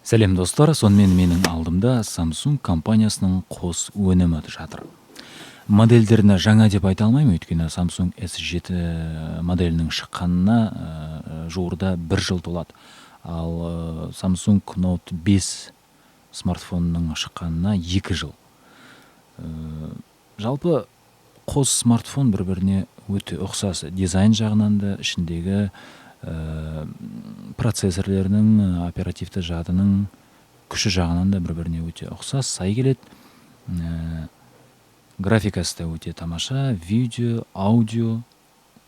Сәлем достар, сонымен менің алдымда Samsung компаниясының қос өнімі жатыр. Модельдеріне жаңа деп айта алмаймын, өйткені Samsung S7 моделінің шыққанына жуырда 1 жыл толады. Ал Samsung Note 5 смартфонының шыққанына 2 жыл. Жалпы қос смартфон бір-біріне өте ұқсас. Дизайн жағынан да, ішіндегі процессорлерінің, оперативті жадының күші жағынан да бір-біріне өте ұқсас, сай келеді. Графикасы да өте тамаша, видео, аудио.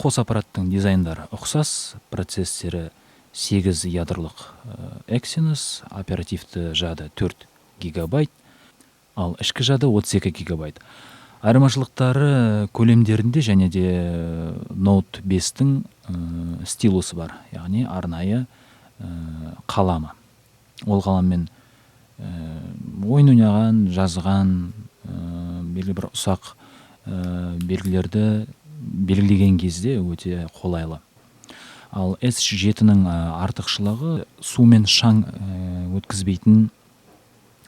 Қос аппараттың дизайндары ұқсас, процессоры 8 ядрлық Exynos, оперативті жады 4 гигабайт, ал ішкі жады 32 гигабайт. Айырмашылықтары көлемдерінде және де Note 5-тің стилусы бар, яғни арнайы қаламы. Ол қаламмен ойын ойнаған, жазған, белгілі бір ұсақ белгілерді белгілеген кезде өте қолайлы. Ал S7-ның артықшылығы су мен шаң өткізбейтін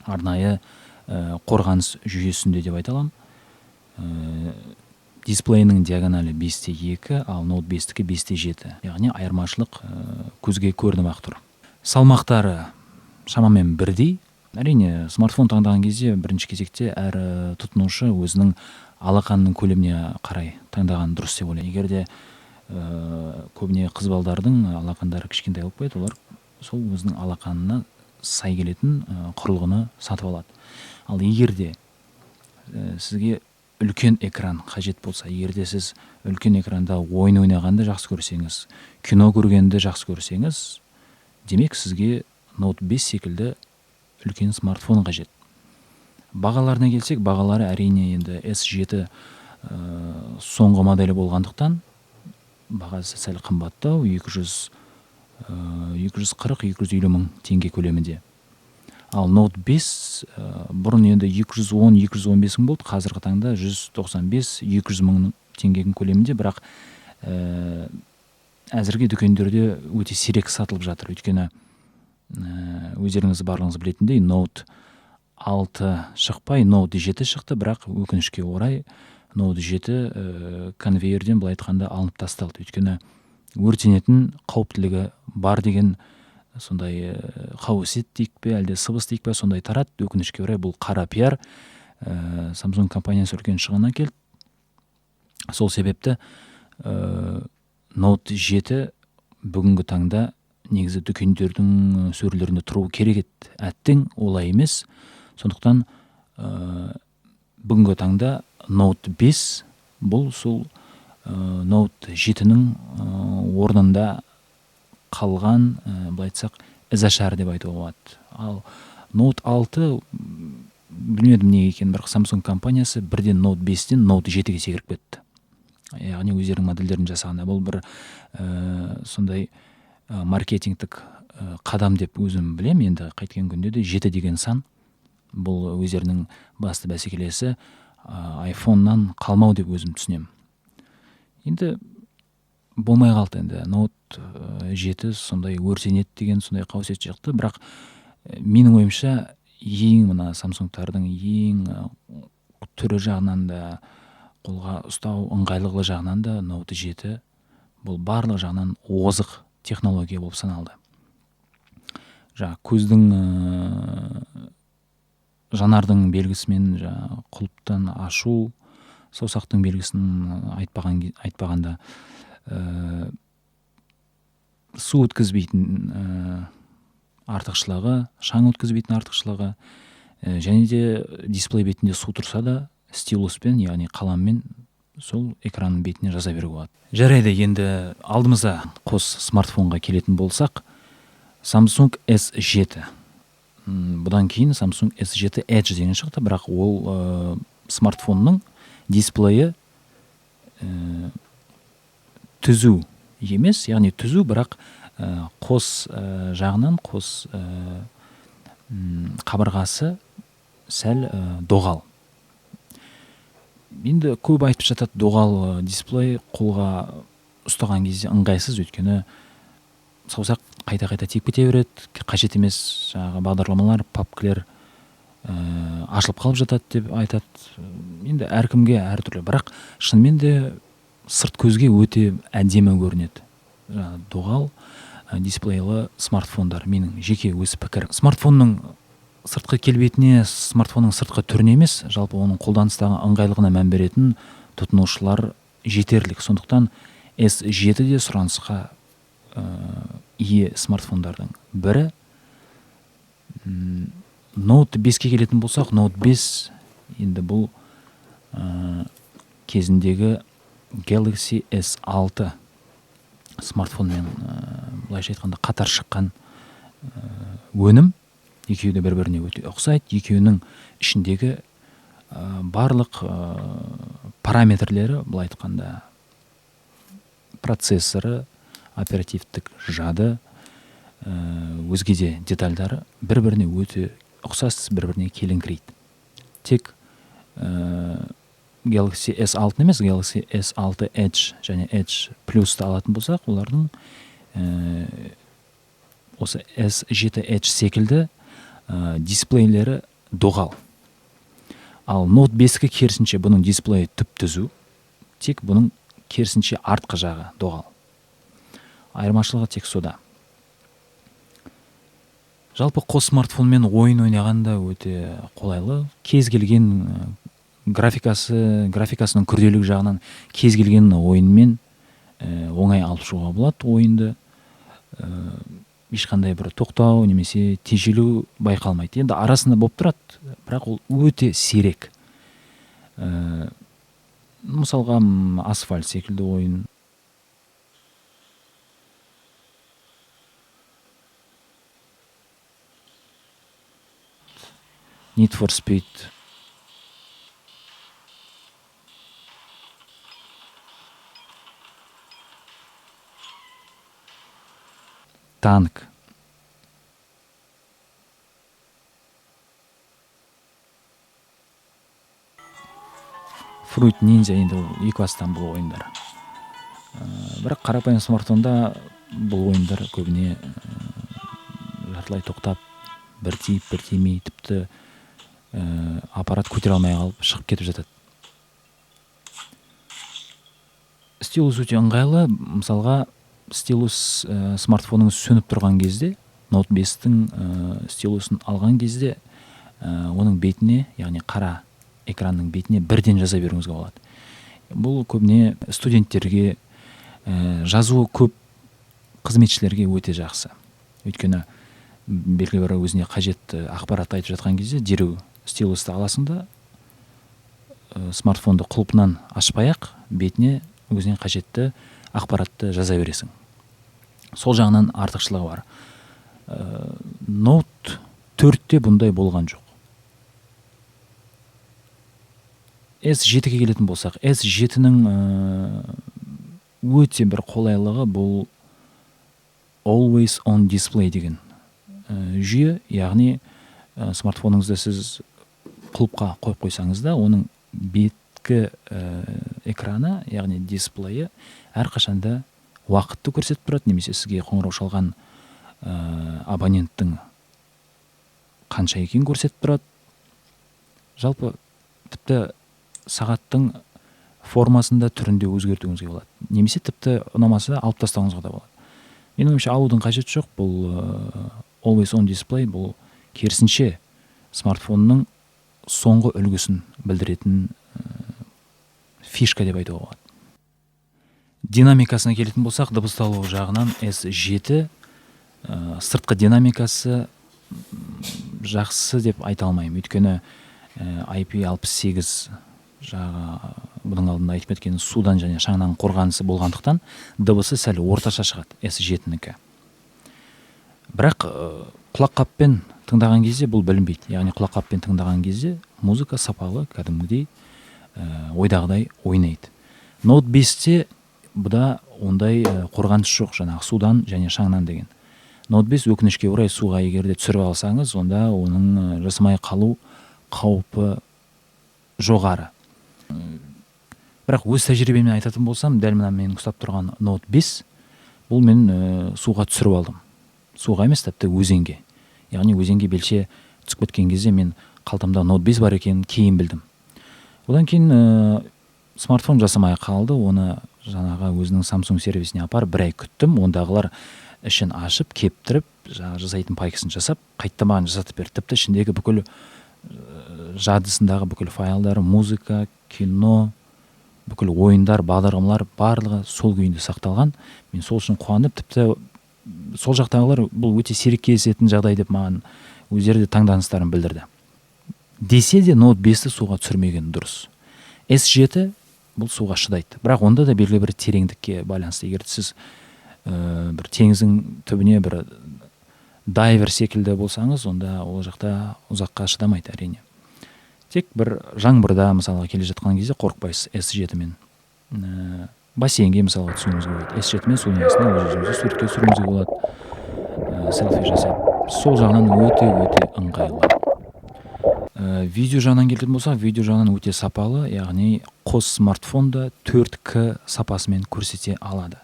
арнайы қорғаныс жүйесінде деп айта аламын. Дисплейінің диагоналі 5:2, ал Note 5-тікі 5:7. Яғни айырмашылық көзге көрініп-ақ тұр. Салмақтары шамамен бірдей. Әрине, смартфон таңдаған кезде бірінші кезекте әр тұтынушы өзінің алақанының көлеміне қарай таңдаған дұрыс деп ойлаймын. Егер де көбіне қыз балдардың алақандары кішкентай болып қояды, олар сол өзінің алақанына сай келетін құрылғыны сатып алады. Ал егер де сізге үлкен экран қажет болса, егер де сіз үлкен экранда ойын ойнағанды жақсы көрсеңіз, кино көргенді жақсы көрсеңіз, демек сізге Note 5 секілді үлкен смартфон қажет. Бағаларына келсек, бағалары әрине енді S7 соңғы моделі болғандықтан бағасы сәл қымбаттау, 240-250 мың теңге көлемінде. Ал Note 5 бұрын енді 210-215 мың болды, қазіргі таңда 195-200 мың теңгенің көлемінде, бірақ әзірге дүкендерде өте сирек сатылып жатыр. Өйткені өздеріңіз барлығыңыз білетіндей, Note 6 шықпай, Note 7 шықты, бірақ өкінішке орай Note 7 конвейерден былай айтқанда алынып тасталды. Өйткені өртенетін қауіптілігі бар деген сондай қауесет дейік пе, әлде сыбыс дейік пе, сондай тарады. Өкінішке орай бұл қара пиар. Samsung компаниясы үлкен шығынға келді. Сол себепті Note 7 бүгінгі таңда негізі дүкендердің сөрелерінде тұру керек еді. Әттең олай емес. Сондықтан бүгінгі таңда Note 5 бұл сол Note 7-нің орнында қалған, былай айтсақ, ізашар деп айтуға болады. Ал Note 6 білмедім неге екен, бірақ Samsung компаниясы бірден Note 5-тен Note 7-ге секіріп кетті. Яғни өздерінің модельдерін жасағанда бұл бір сондай маркетингтік қадам деп өзім білем. Енді қайткен күнде де 7 деген сан бұл өздерінің басты бәсекелесі iPhone-нан қалмау деп өзім түсінем. Енді болмай қалды. Енді Note 7 сондай өртенеді деген сондай қауесет шықты, бірақ менің ойымша ең мына Samsung-тардың ең түрі жағынан да, қолға ұстау ыңғайлылығы жағынан да Note 7 бұл барлық жағынан озық технология болып саналды. Көздің жанардың белгісімен құлыптан ашу, саусақтың белгісін айтпағанда су өткізбейтін артықшылығы, шаң өткізбейтін артықшылығы, және де дисплей бетінде су тұрса да стилуспен, яғни қаламмен сол экранның бетіне жаза беруге болады. Жарайды, енді алдымызда қос смартфонға келетін болсақ, Samsung S7. Бұдан кейін Samsung S7 Edge деген шықты, бірақ ол смартфонның дисплейі түзу емес, яғни түзу, бірақ қос жағынан қос қабырғасы сәл доғал. Енді көп айтып жатады, доғал дисплей қолға ұстаған кезде ыңғайсыз, өйткені саусақ қайта тиіп кете береді, қажет емес жаңағы бағдарламалар, папкілер ашылып қалып жатады деп айтады. Енді әркімге әртүрлі, бірақ шынымен де сырт көзге өте әдемі көрінеді. Доғал дисплейлі смартфондар, менің жеке өз пікірім. Смартфонның сыртқы келбетіне, смартфонның сыртқы түріне емес, жалпы оның қолданыстағы ыңғайлығына мән беретін тұтынушылар жетерлік. Сондықтан S7 де сұранысқа ие смартфондардың бірі. Note 5-ке келетін болсақ, Note 5 енді бұл кезіндегі Galaxy S6 смартфонмен былайша айтқанда қатар шыққан өнім. Екеуі де бір-біріне өте ұқсайды. Екеуінің ішіндегі барлық параметрлері, былай айтқанда процессоры, оперативтік жады, өзге де детальдары бір-біріне өте ұқсас, бір-біріне келіңкірейді. Тек Galaxy S6 емес, Galaxy S6 Edge және Edge Plus-ты алатын болсақ, олардың осы S7 Edge секілді дисплейлері доғал. Ал Note 5-ке керісінше бұның дисплейі түп-түзу, тек бұның керісінше артқы жағы доғал. Айырмашылығы тек сода. Жалпы қос смартфонмен ойын ойнағанда өте қолайлы. Кез келген графикасының күрделілігі жағынан кез келген ойынмен оңай алып шығуға болады ойынды. Ешқандай бір тоқтау немесе тежелу байқалмайды. Енді арасында болып тұрады, бірақ ол өте сирек. Мысалға Асфальт секілді ойын. Need for Speed. Танк. Fruit Ninja, енді екі бастан бұл ойындар. Бірақ қарапайым смартфонда бұл ойындар көбіне жартылай тоқтап, бір тиіп, бір тимей, тіпті аппарат көтере алмай қалып шығып кетіп жатады. Стилус өте ыңғайлы. Мысалға, стилус смартфоныңыз сөніп тұрған кезде, Note 5-тің стилусын алған кезде, оның бетіне, яғни қара экранның бетіне бірден жаза беруіңізге болады. Бұл көбіне студенттерге, жазуы көп қызметшілерге өте жақсы. Өйткені белгілі бір өзіне қажетті ақпаратты айтып жатқан кезде дереу стилусты аласың да, смартфонды құлпынан ашпай-ақ бетіне өзіне қажетті ақпаратты жаза бересің. Сол жағынан артықшылығы бар. Note 4-те бұндай болған жоқ. S7-ге келетін болсақ, S7-нің өте бір қолайлығы бұл Always on Display деген жүйе, яғни смартфоныңызды сіз құлыпқа қойып қойсаңыз да, оның беткі экраны, яғни дисплейі әрқашанда уақытты көрсетіп тұрады, немесе сізге қоңырау шалған абоненттің қанша екенін көрсетіп тұрады. Жалпы тіпті сағаттың формасында, түрінде өзгертуіңізге болады. Немесе тіпті ұнамаса алып тастауыңызға да болады. Менің ойымша алудың қажеті жоқ. Бұл Always on Display, бұл керісінше смартфонның соңғы үлгісін білдіретін фишка деп айтуға болады. Динамикасына келетін болсақ, дыбысталу жағынан S7 сыртқы динамикасы жақсы деп айта алмаймын. Өйткені IP68 жағы бұның алдында айтып кеткен судан және шаңнан қорғанысы болғандықтан дыбысы сәл орташа шығады S7-нікі. Бірақ құлаққаппен тыңдаған кезде бұл білінбейді. Яғни құлаққаппен тыңдаған кезде музыка сапалы, кәдімгідей ойдағыдай ойнайды. Note 5-те бұда ондай қорғаныс жоқ, жаңағы судан және шаңнан деген. Note 5 өкінішке орай суға егерде түсіріп алсаңыз, онда оның жасамай қалу қаупі жоғары. Бірақ өз тәжірибеммен айтатын болсам, дәл мына менің ұстап тұрған Note 5 бұл мен суға түсіріп алдым. Суға емес, тіпті өзенге. Яғни өзенге белше түсіп кеткен кезде мен қалтамда Note 5 бар екенін кейін білдім. Одан кейін смартфон жасамай қалды, оны жаңағы өзінің Samsung сервисіне апарып бір ай күттім. Ондағылар ішін ашып, кептіріп, жасайтын пайкасын жасап, қайтта маған жасатып берді. Тіпті ішіндегі бүкіл жадысындағы бүкіл файлдары, музыка, кино, бүкіл ойындар, бағдарламалар барлығы сол күйінде сақталған. Мен сол үшін қуанып, тіпті сол жақтағылар бұл өте сирек кездесетін жағдай деп маған өздері де таңданыстарын білдірді. Десе де Note 5-ті суға түсірмеген дұрыс. S7 бұл суға шыдайды. Бірақ онда да белгілі бір тереңдікке байланысты. Егер сіз бір теңіздің түбіне бір дайвер секілді болсаңыз, онда ол жақта ұзаққа шыдамайды әрине. Тек бір жаңбырда мысалға келе жатқан кезде қорықпайсыз S7-мен. Бассейнге мысалға түсуіңізге болады. S7-мен судың астына өзіңізді суретке түсіруіңізге болады. Селфи жасап. Сол жағынан өте ыңғайлы. Видео жағынан келетін болсақ, видео жағынан өте сапалы, яғни қос смартфонда 4К сапасымен көрсете алады.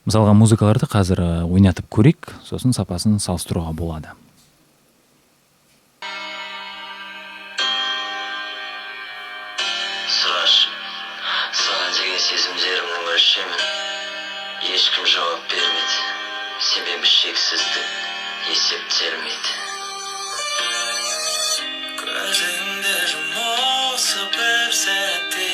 Мысалға музыкаларды қазір ойнатып көрейік, сосын сапасын салыстыруға болады. Сұрашы, саған деген сезімдерімнің өлшемін ешкім жауап бермейді, себебі шексіздік есептелмейді. Көзіңді жұмысы бір сәтте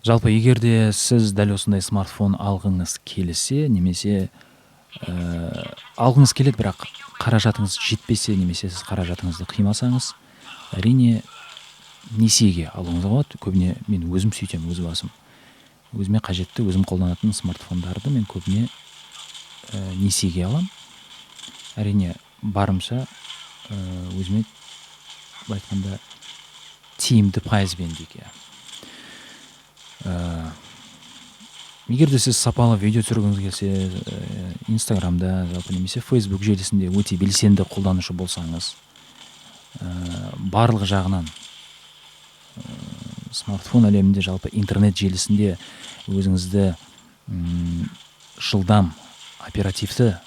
Жалпы егер де сіз дәл осындай смартфон алғыңыз келсе, немесе алғыңыз келеді, бірақ қаражатыңыз жетпесе, немесе сіз қаражатыңызды қимасаңыз, әрине несиеге алуыңызға болады. Көбіне мен өзім сөйтем, өз басым. Өзіме қажетті, өзім қолданатын смартфондарды мен көбіне несиеге алам. Әрине барымша өзіме былай айтқанда тиімді пайызбен дейік. Егер де сіз сапалы видео түсіргіңіз келсе, Инстаграмда, жалпы немесе Facebook желісінде өте белсенді қолданушы болсаңыз, барлық жағынан смартфон әлемінде, жалпы интернет желісінде өзіңізді жылдам, оперативті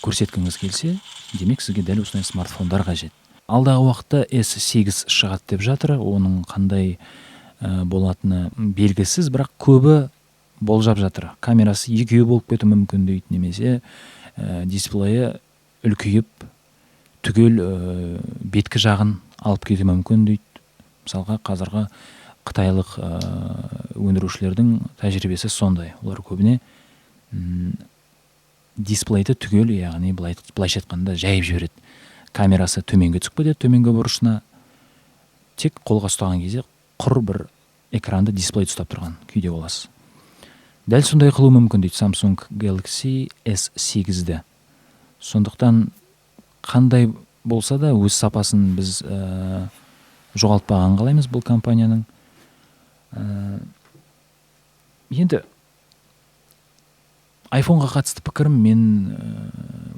көрсеткіңіз келсе, демек сізге дәл осындай смартфондар қажет. Алдағы уақытта S8 шығады деп жатыр. Оның қандай болатыны белгісіз, бірақ көбі болжап жатыр. Камерасы екеуі болып кетуі мүмкін дейді, немесе дисплейі үлкейіп түгел беткі жағын алып кетуі мүмкін дейді. Мысалға қазіргі қытайлық өндірушілердің тәжірибесі сондай. Олар көбіне дисплейді түгел, яғни былайша айтқанда жайып жібереді. Камерасы төменге түсіп кетеді, төменгі бұрышына. Тек қолға ұстаған кезде құр бір экранды дисплей ұстап тұрған күйде боласыз. Дәл сондай қылу мүмкін дейді Samsung Galaxy S8-ді. Сондықтан қандай болса да өз сапасын біз жоғалтпаған қалаймыз бұл компанияның. Енді айфонға қатысты пікірім мен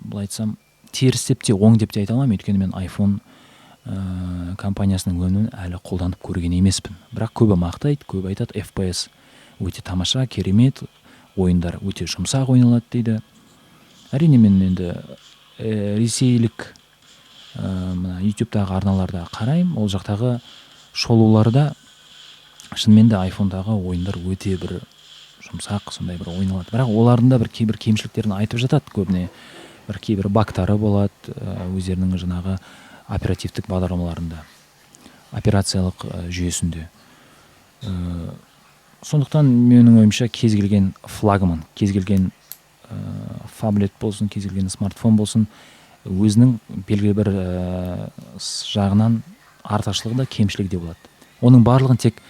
былай айтсам теріс деп те оң деп те айта аламын, өйткені мен айфон компаниясының өнімін әлі қолданып көрген емеспін. Бірақ көбі мақтайды, көбі айтады FPS өте тамаша, керемет, ойындар өте жұмсақ ойналады дейді. Әрине мен енді ресейлік мына ютубтағы арналарда қараймын, ол жақтағы шолуларда шынымен де айфондағы ойындар өте бір жұмсақ, сондай бір ойналады. Бірақ олардың да бір кейбір кемшіліктерін айтып жатады, көбіне бір кейбір багтары болады өздерінің жаңағы оперативтік бағдарламаларында, операциялық жүйесінде. Сондықтан менің ойымша кез келген флагман, кез келген фаблет болсын, кез келген смартфон болсын, өзінің белгілі бір жағынан артықшылығы да кемшілігі де болады. Оның барлығын тек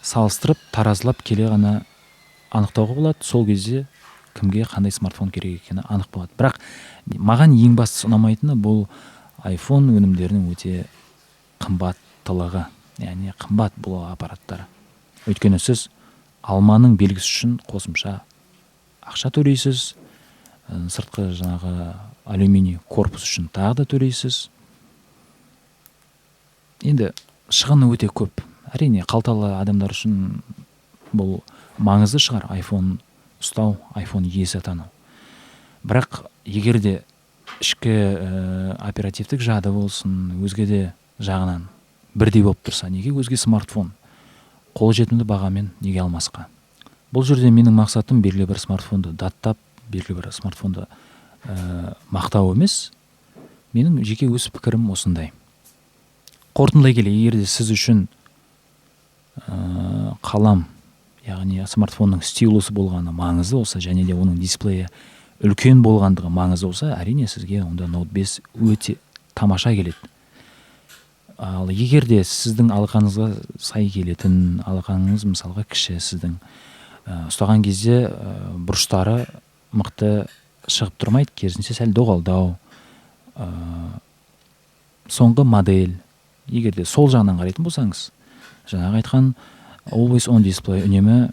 салыстырып, таразылап келе ғана анықтауға болады. Сол кезде кімге қандай смартфон керек екені анық болады. Бірақ маған ең бастысы ұнамайтыны бұл iPhone өнімдерінің өте қымбаттылығы, яғни қымбат бұл аппараттар. Өйткені сіз алманың белгісі үшін қосымша ақша төлейсіз, сыртқы жаңағы алюминий корпус үшін тағы да төлейсіз. Енді шығыны өте көп. Әрине қалталы адамдар үшін бұл маңызды шығар, iPhone ұстау, iPhone иесі атану. Бірақ егер де ішкі оперативтік жады болсын, өзге де жағынан бірдей болып тұрса, неге өзге смартфон қолжетімді бағамен неге алмасқа? Бұл жерде менің мақсатым белгілі бір смартфонды даттап, белгілі бір смартфонды мақтау емес. Менің жеке өз пікірім осындай. Қорытындылай келе, егер де сіз үшін қалам, яғни смартфонның стилусы болғаны маңызды болса, және де оның дисплейі үлкен болғандығы маңызды болса, әрине сізге онда Note 5 өте тамаша келеді. Ал егер де сіздің алақаныңызға сай келетін, алақаныңыз мысалға кіші, сіздің ұстаған кезде бұрыштары мықты шығып тұрмайды, керісінше сәл доғалдау, соңғы модель, егер де сол жағынан қарайтын болсаңыз, жаңағы айтқан always on display, үнемі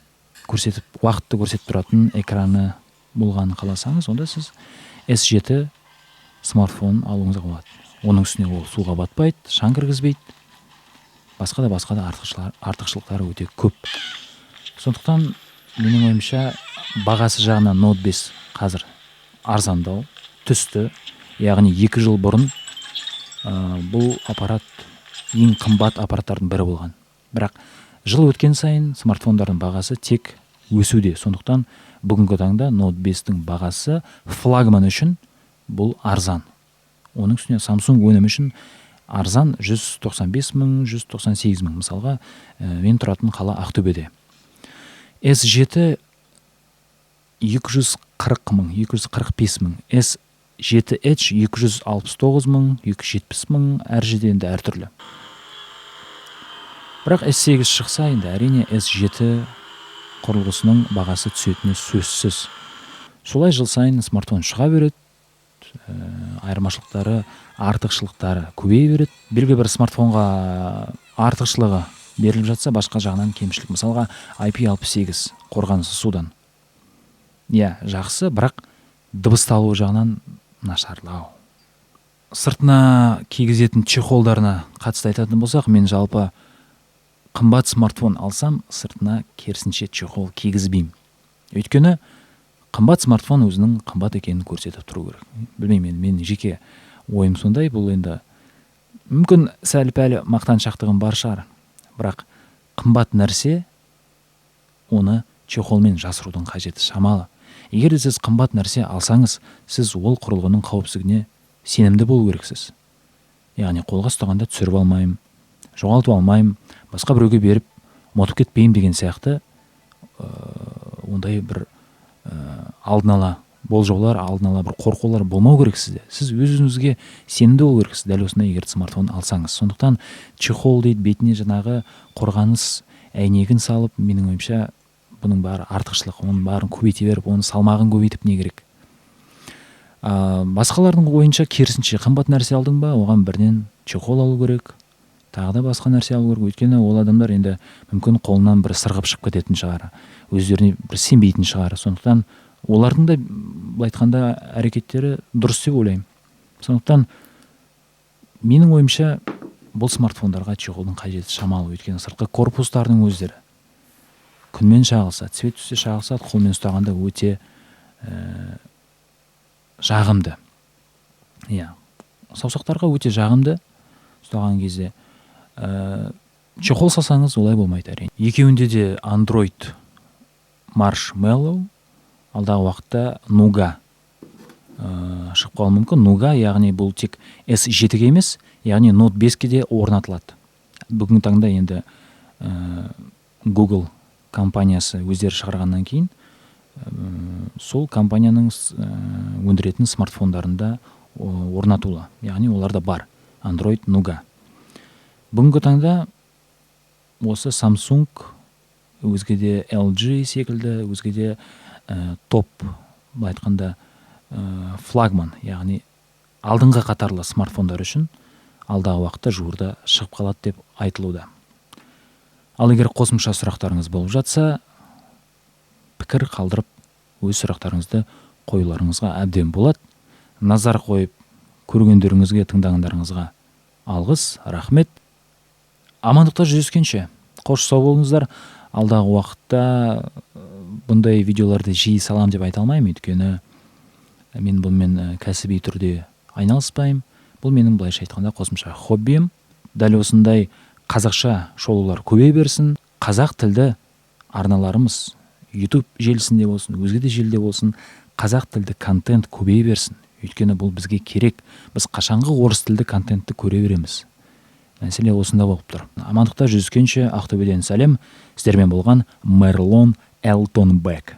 көрсетіп, уақытты көрсетіп тұратын экраны болғанын қаласаңыз, онда сіз S7 смартфон алуыңызға болады. Оның үстіне ол суға батпайды, шаң кіргізбейді, басқа да артықшылықтары өте көп. Сондықтан менің ойымша бағасы жағынан Note 5 қазір арзандау түсті. Яғни 2 жыл бұрын бұл аппарат ең қымбат аппараттардың бірі болған. Бірақ жыл өткен сайын смартфондардың бағасы тек өсуде. Сондықтан бүгінгі таңда Note 5-тің бағасы флагман үшін бұл арзан. Оның үстіне Samsung өнімі үшін арзан 195 мың, 198 мың. Мысалға, мен тұратын қала Ақтөбеде. S7 240 мың, 245 мың. S7 Edge 269 мың, 270 мың, әр жерде енді әртүрлі. Бірақ S8 шықса, енді әрине S7 құрылғысының бағасы түсетіні сөзсіз. Солай жыл сайын смартфон шыға береді, айырмашылықтары, артықшылықтары көбейе береді. Белгілі бір смартфонға артықшылығы беріліп жатса, басқа жағынан кемшілік. Мысалға IP68 қорғанысы судан. Жақсы, бірақ дыбысталу жағынан нашарлау. Сыртына кигізетін чехолдарына қатысты айтатын болсақ, мен жалпы қымбат смартфон алсам, сыртына керісінше чехол кигізбеймін. Өйткені қымбат смартфон өзінің қымбат екенін көрсетіп тұру керек. Білмеймін, мен жеке ойым сондай. Бұл енді мүмкін сәл-пәл мақтаншақтығым бар шығар. Бірақ қымбат нәрсе, оны чехолмен жасырудың қажеті шамалы. Егер де сіз қымбат нәрсе алсаңыз, сіз ол құрылғының қауіпсіздігіне сенімді болу керексіз. Яғни қолға ұстағанда түсіріп алмайым, жоғалтып алмайым, басқа біреуге беріп ұмытып кетпеймін деген сияқты ондай бір алдын ала болжаулар, алдын ала бір қорқулар болмау керек сізде. Сіз өзіңізге сенімді болу керексіз, дәл осындай егер смартфон алсаңыз. Сондықтан чехол дейді, бетіне жаңағы қорғаныс әйнегін салып, менің ойымша бұның бәрі артықшылық, оның бәрін көбейте беріп, оның салмағын көбейтіп не керек? Басқалардың ойынша керісінше қымбат нәрсе алдың ба, оған бірден чехол алу керек, тағы да басқа нәрсе алу керек. Өйткені ол адамдар енді мүмкін қолынан бір сырғып шығып кететін шығар, өздеріне бір сенбейтін шығар. Сондықтан олардың да былай айтқанда әрекеттері дұрыс деп ойлаймын. Сондықтан менің ойымша бұл смартфондарға чехолдың қажеті шамалы, өйткені сыртқы корпустардың өздері күнмен шағылса, цвет түссе шағылса, қолмен ұстағанда өте жағымды. Иә, саусақтарға өте жағымды ұстаған кезде. Чехол салсаңыз олай болмайды әрине. Екеуінде де Android Marshmallow, алдағы уақытта Nougat шығып қалуы мүмкін. Nougat, яғни бұл тек S7-ге емес, яғни Note 5-ке де орнатылады. Бүгінгі таңда енді Google компаниясы өздері шығарғаннан кейін сол компанияның өндіретін смартфондарында орнатулы. Яғни оларда бар Android Nougat. Бүгінгі таңда осы Samsung, өзге де LG секілді, өзге де топ, былай айтқанда флагман, яғни алдыңғы қатарлы смартфондар үшін алдағы уақытта жуырда шығып қалады деп айтылуда. Ал егер қосымша сұрақтарыңыз болып жатса, пікір қалдырып, өз сұрақтарыңызды қоюларыңызға әбден болады. Назар қойып көргендеріңізге, тыңдағандарыңызға алғыс, рахмет. Амандықта жүздескенше, қош сау болыңыздар. Алдағы уақытта бұндай видеоларды жиі салам деп айта алмаймын, өйткені мен бұнымен кәсіби түрде айналыспаймын. Бұл менің былайша айтқанда қосымша хоббиім. Дәл осындай қазақша шолулар көбейе берсін. Қазақ тілді арналарымыз YouTube желісінде болсын, өзге де желіде болсын, қазақ тілді контент көбейе берсін. Өйткені бұл бізге керек. Біз қашанғы орыс тілді контентті көре береміз. Мәселе осында болып тұр. Амандықта жүздескенше, Ақтөбеден сәлем. Сіздермен болған Мерлон Элтонбек.